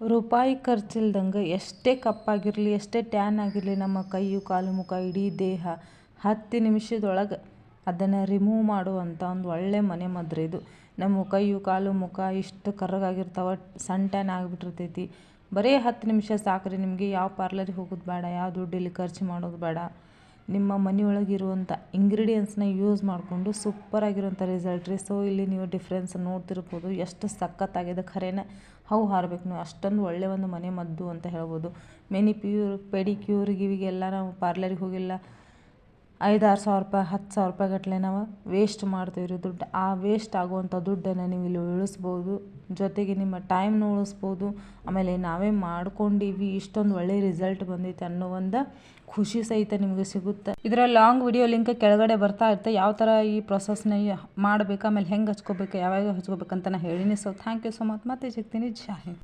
ರೂಪಾಯಿ ಖರ್ಚಿಲ್ದಂಗೆ ಎಷ್ಟೇ ಕಪ್ಪಾಗಿರಲಿ ಎಷ್ಟೇ ಟ್ಯಾನ್ ಆಗಿರಲಿ ನಮ್ಮ ಕೈಯು ಕಾಲು ಮುಖ ಇಡೀ ದೇಹ 10 ನಿಮಿಷದೊಳಗೆ ಅದನ್ನು ರಿಮೂವ್ ಮಾಡುವಂಥ ಒಂದು ಒಳ್ಳೆ ಮನೆಮದ್ದು ಇದು. ನಮ್ಮ ಕೈಯು ಕಾಲು ಮುಖ ಇಷ್ಟು ಕರ್ರಗಾಗಿರ್ತಾವೆ, ಸನ್ ಟ್ಯಾನ್ ಆಗಿಬಿಟ್ಟಿರ್ತೈತಿ. ಬರೀ 10 ನಿಮಿಷ ಸಾಕ್ರಿ ನಿಮಗೆ. ಯಾವ ಪಾರ್ಲರಿಗೆ ಹೋಗೋದು ಬೇಡ, ಯಾವ ದುಡ್ಡು ಇಲ್ಲಿ ಖರ್ಚು ಮಾಡೋದು ಬೇಡ. ನಿಮ್ಮ ಮನೆಯೊಳಗಿರುವಂಥ ಇಂಗ್ರೀಡಿಯೆಂಟ್ಸ್ನ ಯೂಸ್ ಮಾಡಿಕೊಂಡು ಸೂಪರಾಗಿರುವಂಥ ರಿಸಲ್ಟ್ ರೀ. ಸೊ ಇಲ್ಲಿ ನೀವು ಡಿಫ್ರೆನ್ಸ್ ನೋಡ್ತಿರ್ಬೋದು, ಎಷ್ಟು ಸಖತ್ತಾಗಿದೆ. ಖರೇನ ಹವು ಹಾರಬೇಕು ನೀವು, ಅಷ್ಟೊಂದು ಒಳ್ಳೆಯ ಒಂದು ಮನೆ ಮದ್ದು ಅಂತ ಹೇಳ್ಬೋದು. ಮೆನಿಪ್ಯೂರ್ ಪೆಡಿಕ್ಯೂರ್ ಇವಿಗೆಲ್ಲ ನಾವು ಪಾರ್ಲರಿಗೆ ಹೋಗಿಲ್ಲ 5-6 ಸಾವಿರ ರೂಪಾಯಿ 10 ಸಾವಿರ ರೂಪಾಯಿ ಗಟ್ಟಲೆ ನಾವು ವೇಸ್ಟ್ ಮಾಡ್ತೀವಿ ರೀ ದುಡ್ಡು. ಆ ವೇಸ್ಟ್ ಆಗುವಂಥ ದುಡ್ಡನ್ನು ನೀವು ಇಲ್ಲಿ ಉಳಿಸ್ಬೋದು, ಜೊತೆಗೆ ನಿಮ್ಮ ಟೈಮ್ನ ಉಳಿಸ್ಬೋದು. ಆಮೇಲೆ ನಾವೇ ಮಾಡ್ಕೊಂಡಿವಿ, ಇಷ್ಟೊಂದು ಒಳ್ಳೆ ರಿಸಲ್ಟ್ ಬಂದೈತೆ ಅನ್ನೋ ಒಂದು ಖುಷಿ ಸಹಿತ ನಿಮಗೆ ಸಿಗುತ್ತೆ. ಇದರ ಲಾಂಗ್ ವಿಡಿಯೋ ಲಿಂಕ್ ಕೆಳಗಡೆ ಬರ್ತಾ ಇರುತ್ತೆ. ಯಾವ ಥರ ಈ ಪ್ರೊಸೆಸ್ನ ಮಾಡಬೇಕು, ಆಮೇಲೆ ಹೆಂಗೆ ಹಚ್ಕೋಬೇಕು, ಯಾವಾಗ ಹಚ್ಕೋಬೇಕಂತ ನಾನು ಹೇಳಿನಿ. So thank you so much. ಮತ್ತೆ ಸಿಗ್ತೀನಿ. ಜೈ ಹಿಂದ್.